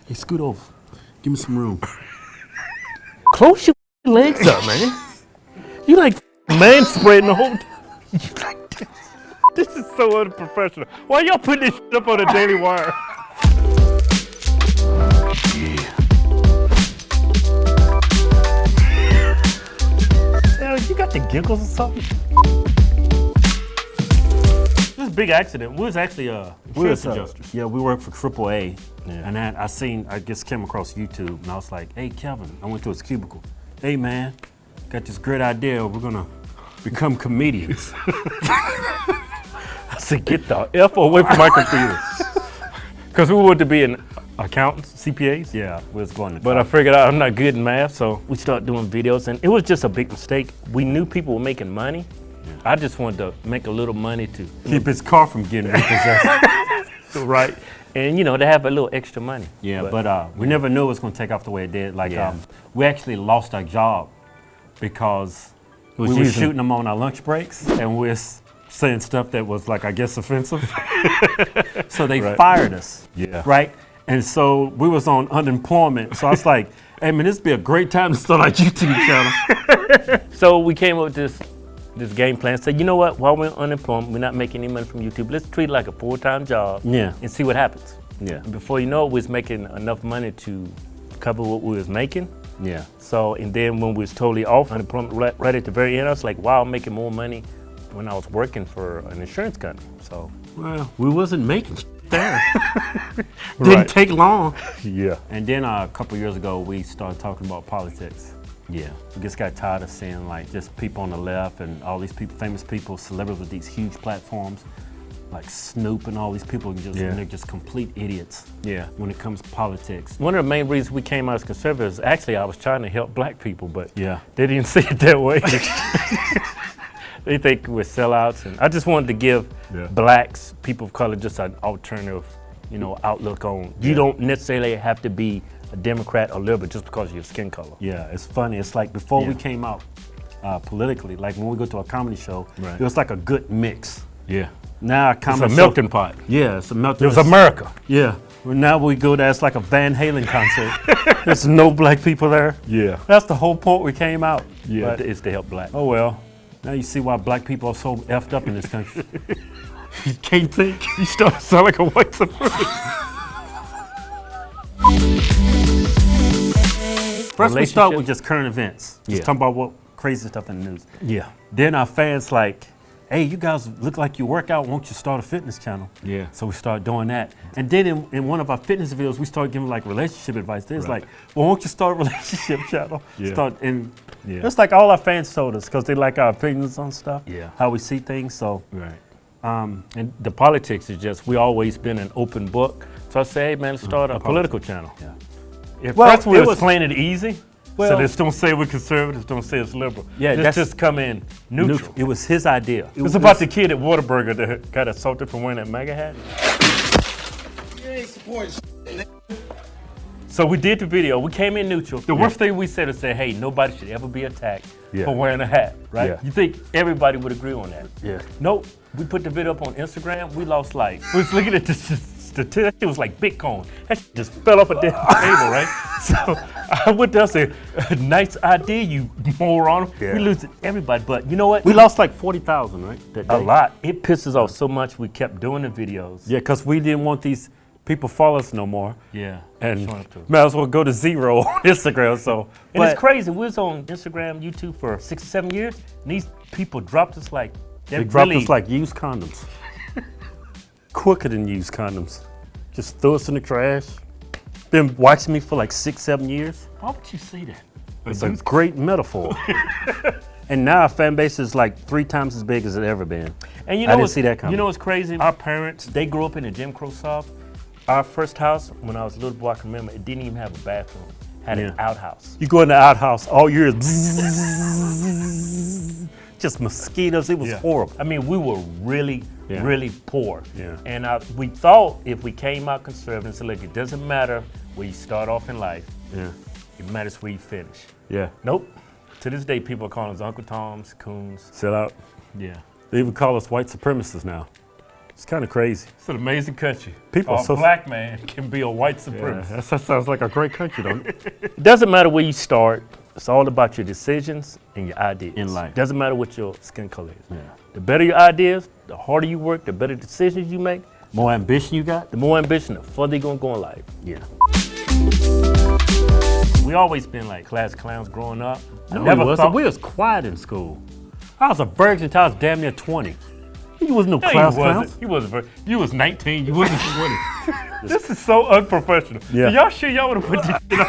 Hey, scoot over. Give me some room. Close your legs up, man. You like man spreading the whole time. You like this is so unprofessional. Why y'all putting this shit up on the Daily Wire? Yeah. You got the giggles or something? This is a big accident. We was actually insurance adjusters. Yeah, we work for AAA. Yeah. And I just came across YouTube and I was like, hey, Kevin, I went to his cubicle. Hey, man, got this great idea. We're going to become comedians. I said, get the F away from my computer. Because we wanted to be an accountants, CPAs. Yeah, we was going to But I figured out I'm not good in math, so we started doing videos, and it was just a big mistake. We knew people were making money. Yeah. I just wanted to make a little money to keep his car from getting repossessed. Right. And to have a little extra money. Yeah, but we never knew it was going to take off the way it did. Like, we actually lost our job because we were shooting them on our lunch breaks, and we're saying stuff that was, like, I guess, offensive. So they fired us. Yeah. Right? And so we was on unemployment. So I was like, hey, man, this would be a great time to start our YouTube channel. So we came up with this game plan. Said, you know what? While we're unemployed, we're not making any money from YouTube. Let's treat it like a full-time job. Yeah. And see what happens. Yeah. And before you know it, we was making enough money to cover what we was making. Yeah. So, and then when we was totally off unemployment, right at the very end, I was like, wow, I'm making more money when I was working for an insurance company. So, well, we wasn't making there. Didn't take long. Yeah. And then a couple years ago, we started talking about politics. Yeah. We just got tired of seeing like just people on the left and all these people, famous people, celebrities with these huge platforms, like Snoop and all these people, and they're just complete idiots. Yeah. When it comes to politics. One of the main reasons we came out as conservatives, actually, I was trying to help black people, but yeah, they didn't see it that way. They think we're sellouts, and I just wanted to give blacks, people of color, just an alternative, outlook on. You don't necessarily have to be a Democrat or liberal just because of your skin color. Yeah, it's funny. It's like before we came out politically, like when we go to a comedy show, it was like a good mix. Yeah. Now it's a melting pot. Yeah, it's a melting pot. It was America. Yeah. Well, now we go there, it's like a Van Halen concert. There's no black people there. Yeah. That's the whole point we came out. Yeah. But it's to help black. Oh, well. Now you see why black people are so effed up in this country. You can't think. You start to sound like a white supremacist. First we start with just current events. Just Yeah. talking about what crazy stuff in the news. Yeah. Then our fans like, hey, you guys look like you work out, won't you start a fitness channel? Yeah. So we started doing that. And then in one of our fitness videos, we started giving like relationship advice. There's like, well, won't you start a relationship channel? Yeah. It's like all our fans told us because they like our opinions on stuff. Yeah. How we see things, so. Right. And the politics is just, we always been an open book. So I say, hey man, let's start a political channel. Yeah. At first we was playing it easy. So let's don't say we're conservatives, don't say it's liberal. Yeah, let's just come in neutral. It was his idea. It was about the kid at Whataburger that got assaulted for wearing that MAGA hat. You ain't supporting shit. So we did the video, we came in neutral. The worst thing we said is say, hey, nobody should ever be attacked for wearing a hat, right? Yeah. You think everybody would agree on that? Yeah. Nope, we put the video up on Instagram, we lost like, we was looking at the statistics, it was like Bitcoin. That shit just fell off a damn table, right? So I went there and said, nice idea, you moron. Yeah. We losing everybody, but you know what? We lost like 40,000, right? That day. A lot. It pisses off so much we kept doing the videos. Yeah, because we didn't want these people follow us no more. Yeah. And might as well go to zero on Instagram. So, and it's crazy. We was on Instagram, YouTube for 6 or 7 years, and these people dropped us like they dropped us like used condoms. Quicker than used condoms. Just throw us in the trash. Been watching me for like 6, 7 years. Why would you say that? It's a great metaphor. And now our fan base is like 3 times as big as it ever been. And I didn't see that coming. You know what's crazy? Our parents, they grew up in the Jim Crow South. Our first house, when I was a little boy, I can remember, it didn't even have a bathroom. It had an outhouse. You go in the outhouse, all you hear is just mosquitoes. It was horrible. I mean, we were really, really poor. Yeah. And we thought if we came out conservative and said, look, it doesn't matter where you start off in life. Yeah. It matters where you finish. Yeah. Nope. To this day, people are calling us Uncle Toms, Coons. Sell out. Yeah. They even call us white supremacists now. It's kind of crazy. It's an amazing country. People a black man can be a white supremacist. Yeah, that sounds like a great country, don't it? It doesn't matter where you start. It's all about your decisions and your ideas. In life. Doesn't matter what your skin color is. Yeah. The better your ideas, the harder you work, the better decisions you make. More ambition you got? The more ambition, the further you're gonna go in life. Yeah. We always been like class clowns growing up. No, we was quiet in school. I was a virgin until I was damn near 20. You was no class clowns. You wasn't. You was 19. You wasn't 20. This is so unprofessional. Yeah. Y'all sure y'all would have put this shit up?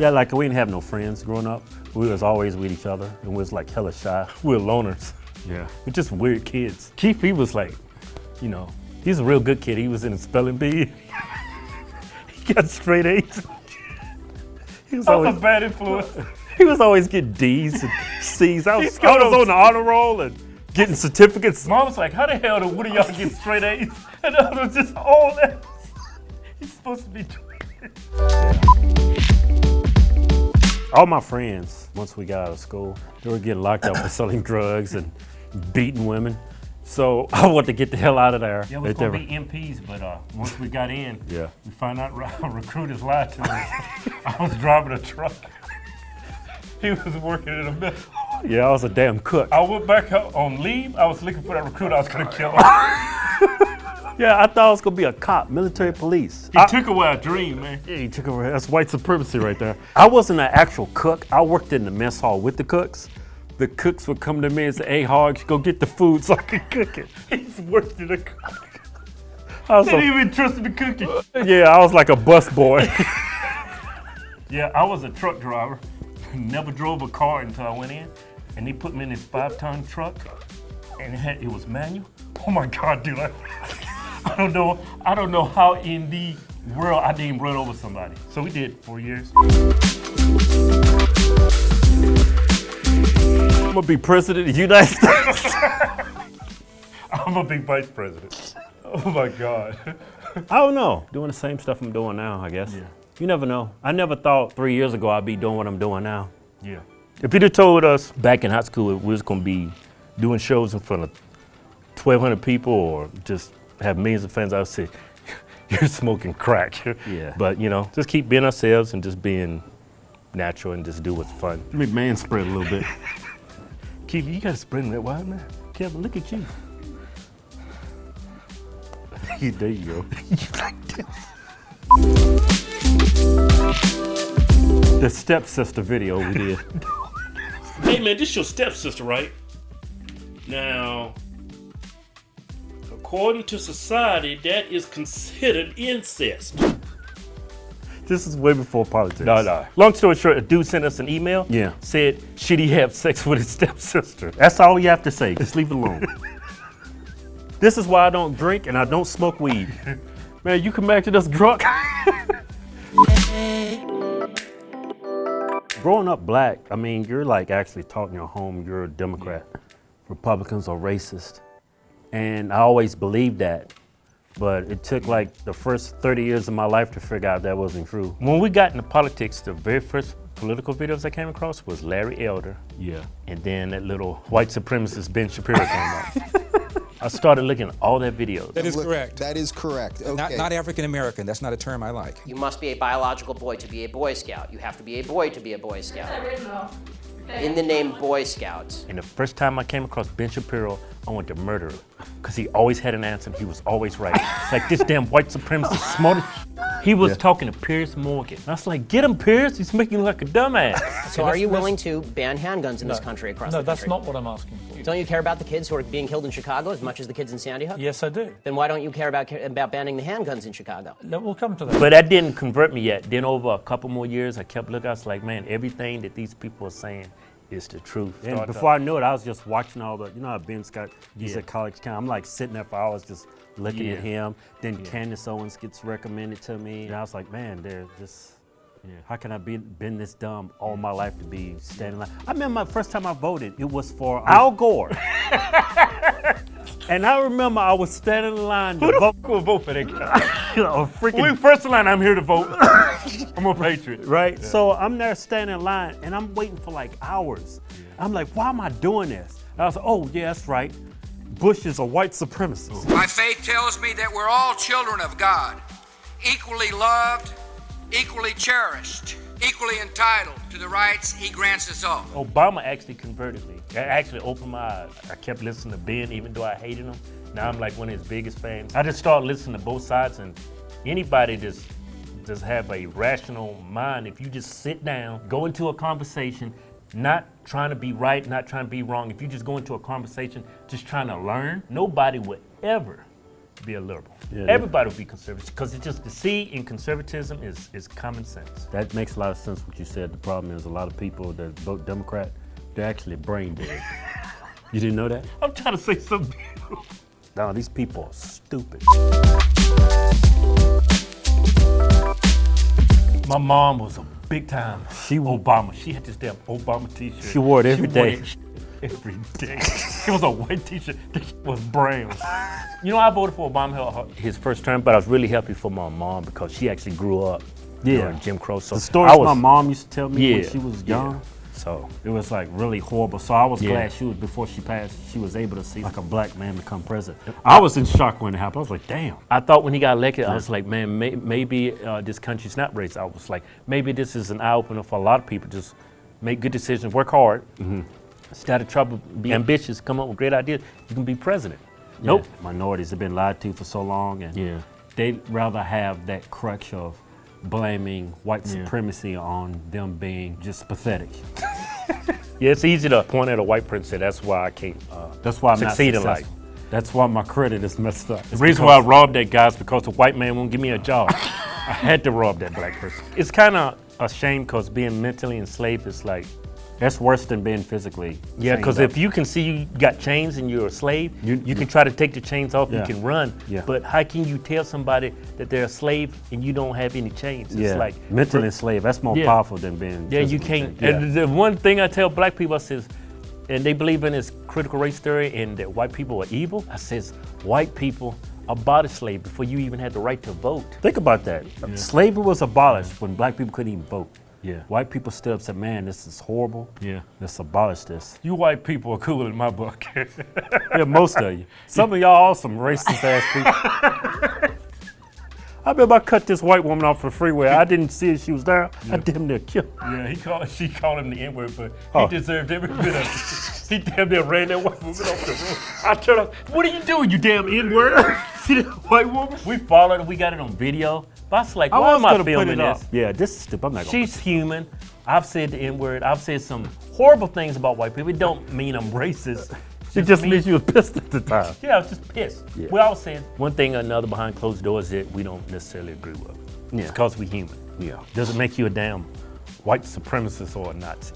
Yeah, like we didn't have no friends growing up. We was always with each other, and we was like hella shy. We were loners. Yeah. We're just weird kids. Keith, he was like, you know, he's a real good kid. He was in a spelling bee. He got straight A's. He was always a bad influence. He was always getting D's and C's. I was on the honor roll and getting certificates. Mom was like, how the hell did one of y'all get straight A's? And the other was just all F's. He's supposed to be All my friends, once we got out of school, they were getting locked up for selling drugs and beating women. So I wanted to get the hell out of there. Yeah, we were going to be MPs, but once we got in, we found out recruiters lied to us. I was driving a truck. He was working in a mill. Yeah, I was a damn cook. I went back out on leave. I was looking for that recruiter. I was going to kill him. Yeah, I thought I was going to be a cop, military police. He took away our dream, man. Yeah, he took away. That's white supremacy right there. I wasn't an actual cook. I worked in the mess hall with the cooks. The cooks would come to me and say, hey, Hogs, go get the food so I can cook it. He's worse than a cook. They didn't even trust me cooking. Yeah, I was like a bus boy. Yeah, I was a truck driver. Never drove a car until I went in. And they put me in this 5-ton truck. And it was manual. Oh my God, dude. I don't know how in the world I didn't run over somebody. So we did 4 years. I'm gonna be president of the United States. I'm gonna be vice president. Oh my God. I don't know. Doing the same stuff I'm doing now, I guess. Yeah. You never know. I never thought 3 years ago I'd be doing what I'm doing now. Yeah. If you'd have told us back in high school we was gonna be doing shows in front of 1,200 people or just have millions of fans, I would say, you're smoking crack. Yeah. But you know, just keep being ourselves and just being natural and just do what's fun. Let me man spread a little bit. Keith, you gotta spread that wide, man. Kevin, look at you. There you go. You like this? The stepsister video we did. Hey man, this your stepsister, right? Now, according to society, that is considered incest. This is way before politics. No. Long story short, a dude sent us an email. Yeah. Said, should he have sex with his stepsister? That's all you have to say. Just leave it alone. This is why I don't drink and I don't smoke weed. Man, you come back to this drunk. Growing up black, I mean, you're like actually taught in your home you're a Democrat. Yeah. Republicans are racist. And I always believed that. But it took like the first 30 years of my life to figure out that wasn't true. When we got into politics, the very first political videos I came across was Larry Elder. Yeah. And then that little white supremacist Ben Shapiro came out. I started looking at all their videos. That is correct. That is correct. Okay. Not African American. That's not a term I like. You must be a biological boy to be a Boy Scout. You have to be a boy to be a Boy Scout. In the name Boy Scouts. And the first time I came across Ben Shapiro, I wanted to murder him. Because he always had an answer and he was always right. It's like this damn white supremacist smart. He was talking to Piers Morgan. And I was like, get him, Piers. He's making you look like a dumbass. So are you willing to ban handguns in this country across the country? No, that's not what I'm asking for. Don't you care about the kids who are being killed in Chicago as much as the kids in Sandy Hook? Yes, I do. Then why don't you care about banning the handguns in Chicago? No, we'll come to that. But that didn't convert me yet. Then over a couple more years, I kept looking. I was like, man, everything that these people are saying is the truth. And before I knew it, I was just watching all the, you know how Ben Scott, he's at college camp. I'm like sitting there for hours just looking at him. Then Candace Owens gets recommended to me. And I was like, man, they're just, how can I been this dumb all my life to be standing line? I remember my first time I voted, it was for Al Gore. And I remember I was standing in line to vote. Who will vote for that guy? We first in line, I'm here to vote. I'm a patriot. Right? Yeah. So I'm there standing in line and I'm waiting for like hours. I'm like, why am I doing this? And I was like, oh yeah, that's right. Bush is a white supremacist. My faith tells me that we're all children of God, equally loved, equally cherished, equally entitled to the rights he grants us all. Obama actually converted me. That actually opened my eyes. I kept listening to Ben even though I hated him. Now I'm like one of his biggest fans. I just started listening to both sides, and anybody just have a rational mind. If you just sit down, go into a conversation, not trying to be right, not trying to be wrong. If you just go into a conversation just trying to learn, nobody would ever be a liberal. Yeah, everybody would be conservative, because it's just the C in conservatism is common sense. That makes a lot of sense what you said. The problem is a lot of people that vote Democrat, they're actually brain dead. You didn't know that? I'm trying to say something. No, these people are stupid. My mom was a big time Obama. She had this damn Obama t-shirt. She wore it every day. Every day. It was a white t-shirt. That was brown. You know, I voted for Obama his first term, but I was really happy for my mom because she actually grew up during Jim Crow. So the stories my mom used to tell me when she was young, so it was like really horrible. So I was glad before she passed, she was able to see like a black man become president. I was in shock when it happened. I was like, damn. I thought when he got elected, I was like, man, maybe this country's not racist. I was like, maybe this is an eye-opener for a lot of people. Just make good decisions, work hard. Stay out of trouble, be ambitious, come up with great ideas. You can be president. Nope. Minorities have been lied to for so long, and they'd rather have that crutch of blaming white supremacy on them being just pathetic. It's easy to point at a white person and say, that's why I can't that's why I'm succeed not in life. That's why my credit is messed up. The reason why I robbed that guy is because the white man won't give me a job. I had to rob that black person. It's kind of a shame because being mentally enslaved is like, that's worse than being physically. Yeah, because if you can see you got chains and you're a slave, you can try to take the chains off, you can run. But how can you tell somebody that they're a slave and you don't have any chains? It's like mentally enslaved. That's more powerful than being. Yeah, you can't. And the one thing I tell black people, I says, and they believe in this critical race theory and that white people are evil. I says, white people abolished slavery before you even had the right to vote. Think about that. Slavery was abolished when black people couldn't even vote. White people stood up and said, man, this is horrible. Let's abolish this. You white people are cool in my book. Most of you. Some of y'all are some racist ass people. I remember I cut this white woman off the freeway. I didn't see her, she was there. I damn near killed her. She called him the N-word, but he deserved every bit of it. He damn near ran that white woman off the road. I turned up, what are you doing, you damn N-word? See that white woman? We followed her, we got it on video. But I was like, why am I filming this? Yeah, this is stupid. I'm not gonna She's human. I've said the N-word. I've said some horrible things about white people. It don't mean I'm racist. It just means you were pissed at the time. Yeah, I was just pissed. We all said one thing or another behind closed doors that we don't necessarily agree with. It's because we're human. Doesn't make you a damn white supremacist or a Nazi.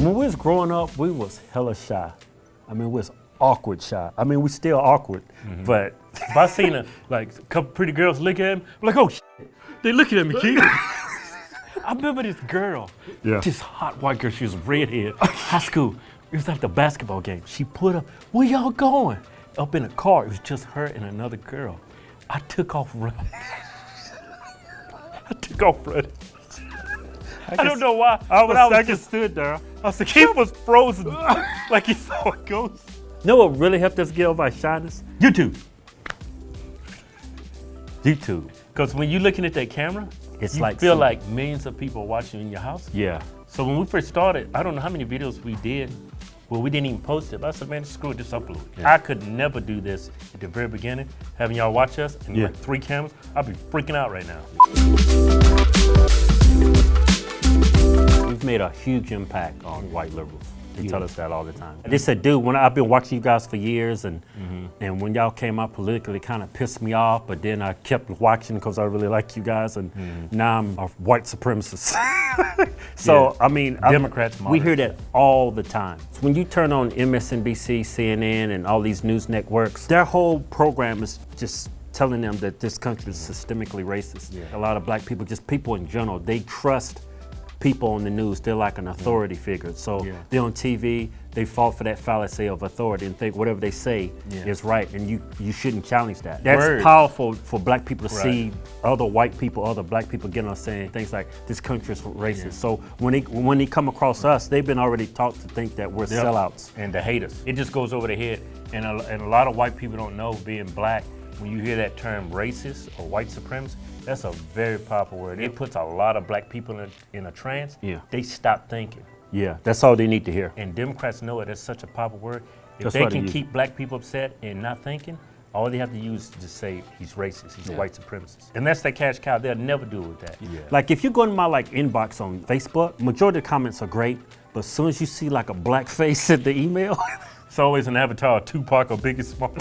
When we was growing up, we was hella shy. I mean, we was awkward shy. I mean, we still awkward, but if I seen a couple pretty girls look at him, I'm like, oh shit, they looking at me, Keith. I remember this girl, this hot white girl, she was redhead, high school. It was after a basketball game. She put up, where y'all going? Up in a car, it was just her and another girl. I took off running. I don't know why, I just stood there. I was like, he was frozen, like he saw a ghost. You know what really helped us get over our shyness? YouTube. Because when you're looking at that camera, it's you like feel like millions of people are watching in your house. Yeah. So when we first started, I don't know how many videos we did. Well, we didn't even post it. But I said, man, screw it, just upload it. I could never do this at the very beginning, having y'all watch us and like 3 cameras. I'd be freaking out right now. We've made a huge impact on white liberals. They tell us that all the time. They said, dude, when I've been watching you guys for years, and when y'all came out politically, it kind of pissed me off, but then I kept watching because I really like you guys, and now I'm a white supremacist. So, I mean, Democrats, we hear that all the time. So when you turn on MSNBC, CNN, and all these news networks, their whole program is just telling them that this country is systemically racist. A lot of black people, just people in general, they trust people on the news. They're like an authority figure. So they're on TV. They fall for that fallacy of authority and think whatever they say is right, and you shouldn't challenge that. That's powerful for black people to see other white people, other black people getting on saying things like this country is racist. So when they come across us, they've been already taught to think that we're sellouts and to hate us. It just goes over their head, and a lot of white people don't know, being black, when you hear that term racist or white supremacist, that's a very powerful word. It puts a lot of black people in a trance. They stop thinking. Yeah, that's all they need to hear. And Democrats know it. That's such a powerful word. If they can keep black people upset and not thinking, all they have to use is just say he's racist, he's a white supremacist. And that's their cash cow. They'll never do it with that. Like if you go in my inbox on Facebook, majority of the comments are great, but as soon as you see like a black face in the email, it's always an avatar of Tupac or Biggie Smalls.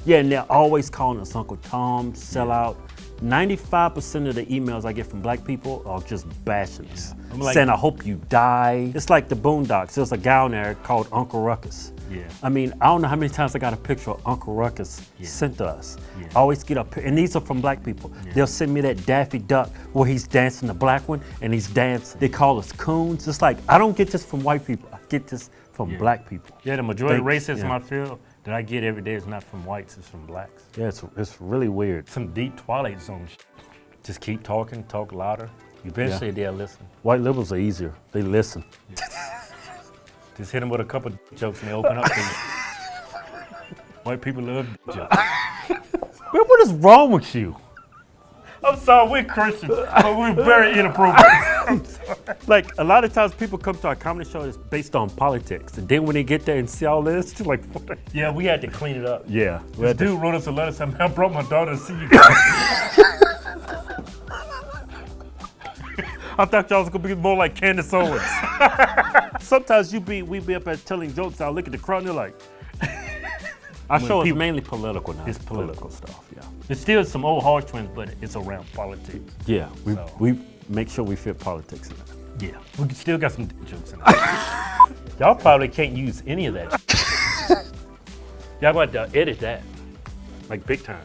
Yeah, and they're always calling us Uncle Tom, sellout. 95% of the emails I get from black people are just bashing us, saying I hope you die. It's like the Boondocks. There's a guy on there called Uncle Ruckus. I mean, I don't know how many times I got a picture of Uncle Ruckus sent to us. I always get up, and these are from black people. They'll send me that Daffy Duck where he's dancing, the black one, and he's dancing. They call us coons. It's like, I don't get this from white people. I get this from black people. Yeah, the majority of racism I feel that I get every day is not from whites, it's from blacks. Yeah, it's really weird. Some deep Twilight Zone shit. Just keep talking, talk louder. Eventually they'll listen. White liberals are easier. They listen. Just hit them with a couple jokes and they open up to you. White people love jokes. Man, what is wrong with you? I'm sorry, we're Christians, but we're very inappropriate. Like, a lot of times people come to our comedy show that's based on politics. And then when they get there and see all this, they're like, what? Yeah, we had to clean it up. Yeah. This dude wrote us a letter saying, I brought my daughter to see you guys. I thought y'all was gonna be more like Candace Owens. Sometimes we be up there telling jokes, I'll look at the crowd and they're like, our show is mainly political now. It's political stuff, There's still some old Hodgetwins, but it's around politics. Yeah, we make sure we fit politics in it. Yeah, we still got some jokes in it. Y'all probably can't use any of that. Y'all got to edit that, like big time.